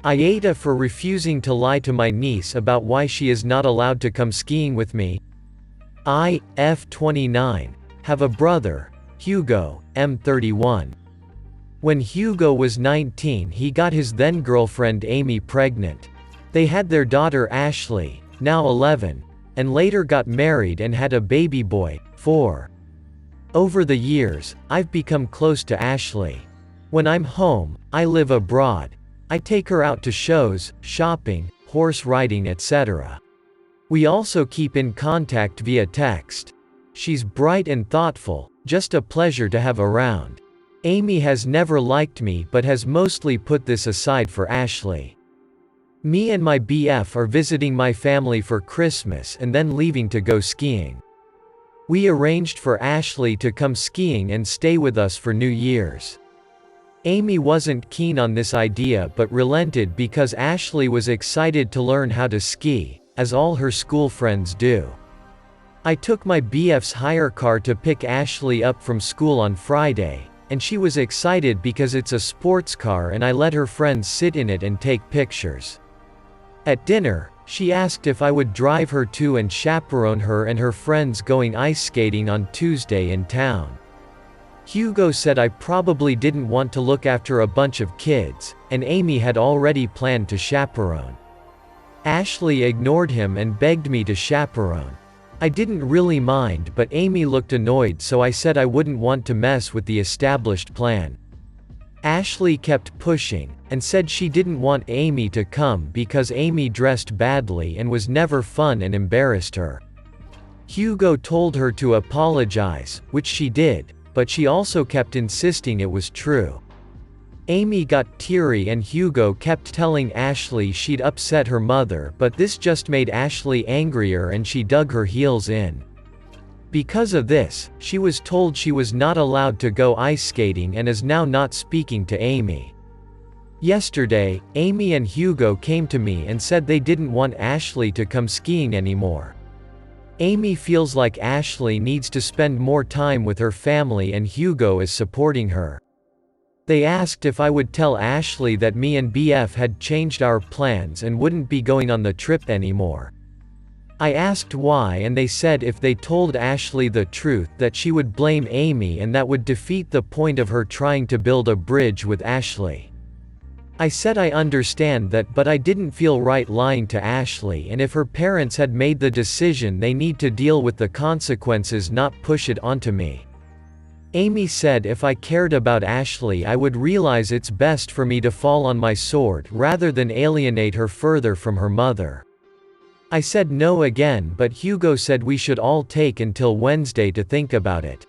Aita for refusing to lie to my niece about why she is not allowed to come skiing with me. I, F29, have a brother, Hugo, M31. When Hugo was 19 he got his then-girlfriend Amy pregnant. They had their daughter Ashley, now 11, and later got married and had a baby boy, 4. Over the years, I've become close to Ashley. When I'm home, I live abroad. I take her out to shows, shopping, horse riding, etc. We also keep in contact via text. She's bright and thoughtful, just a pleasure to have around. Amy has never liked me but has mostly put this aside for Ashley. Me and my BF are visiting my family for Christmas and then leaving to go skiing. We arranged for Ashley to come skiing and stay with us for New Year's. Amy wasn't keen on this idea but relented because Ashley was excited to learn how to ski, as all her school friends do. I took my BF's hire car to pick Ashley up from school on Friday, and she was excited because it's a sports car and I let her friends sit in it and take pictures. At dinner, she asked if I would drive her to and chaperone her and her friends going ice skating on Tuesday in town. Hugo said I probably didn't want to look after a bunch of kids, and Amy had already planned to chaperone. Ashley ignored him and begged me to chaperone. I didn't really mind but Amy looked annoyed so I said I wouldn't want to mess with the established plan. Ashley kept pushing, and said she didn't want Amy to come because Amy dressed badly and was never fun and embarrassed her. Hugo told her to apologize, which she did, but she also kept insisting it was true. Amy got teary and Hugo kept telling Ashley she'd upset her mother but this just made Ashley angrier and she dug her heels in. Because of this, she was told she was not allowed to go ice skating and is now not speaking to Amy. Yesterday, Amy and Hugo came to me and said they didn't want Ashley to come skiing anymore. Amy feels like Ashley needs to spend more time with her family and Hugo is supporting her. They asked if I would tell Ashley that me and BF had changed our plans and wouldn't be going on the trip anymore. I asked why and they said if they told Ashley the truth that she would blame Amy and that would defeat the point of her trying to build a bridge with Ashley. I said I understand that but I didn't feel right lying to Ashley and if her parents had made the decision they need to deal with the consequences, not push it onto me. Amy said if I cared about Ashley I would realize it's best for me to fall on my sword rather than alienate her further from her mother. I said no again but Hugo said we should all take until Wednesday to think about it.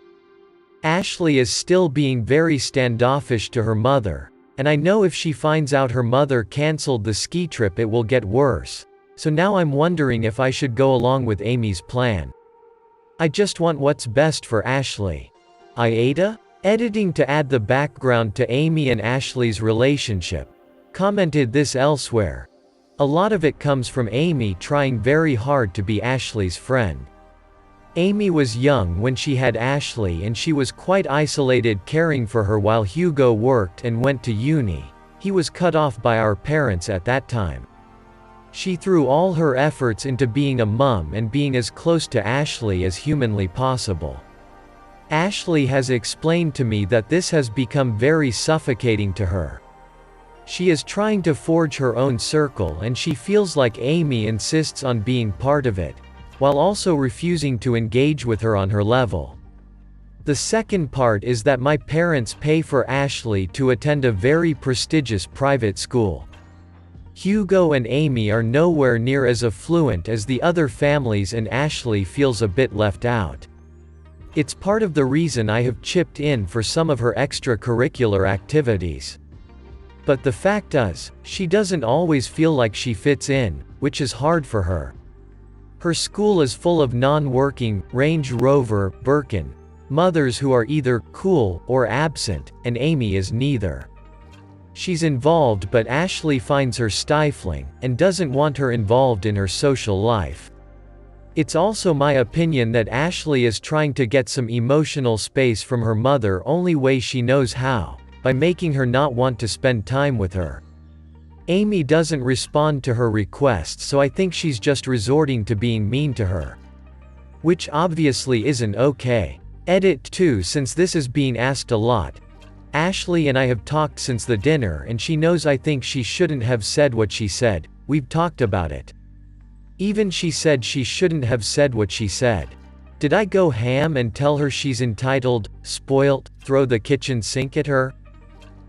Ashley is still being very standoffish to her mother, and I know if she finds out her mother cancelled the ski trip it will get worse, so now I'm wondering if I should go along with Amy's plan. I just want what's best for Ashley. Aita? Editing to add the background to Amy and Ashley's relationship. Commented this elsewhere. A lot of it comes from Amy trying very hard to be Ashley's friend. Amy was young when she had Ashley and she was quite isolated caring for her while Hugo worked and went to uni. He was cut off by our parents at that time. She threw all her efforts into being a mum and being as close to Ashley as humanly possible. Ashley has explained to me that this has become very suffocating to her. She is trying to forge her own circle and she feels like Amy insists on being part of it, while also refusing to engage with her on her level. The second part is that my parents pay for Ashley to attend a very prestigious private school. Hugo and Amy are nowhere near as affluent as the other families and Ashley feels a bit left out. It's part of the reason I have chipped in for some of her extracurricular activities. But the fact is, she doesn't always feel like she fits in, which is hard for her. Her school is full of non-working, Range Rover, Birkin mothers who are either cool or absent, and Amy is neither. She's involved but Ashley finds her stifling, and doesn't want her involved in her social life. It's also my opinion that Ashley is trying to get some emotional space from her mother only way she knows how, by making her not want to spend time with her. Amy doesn't respond to her requests, so I think she's just resorting to being mean to her. Which obviously isn't okay. Edit 2. Since this is being asked a lot, Ashley and I have talked since the dinner and she knows I think she shouldn't have said what she said. We've talked about it. Even she said she shouldn't have said what she said. Did I go ham and tell her she's entitled, spoilt, throw the kitchen sink at her?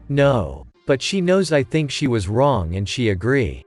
No. But she knows I think she was wrong and she agree.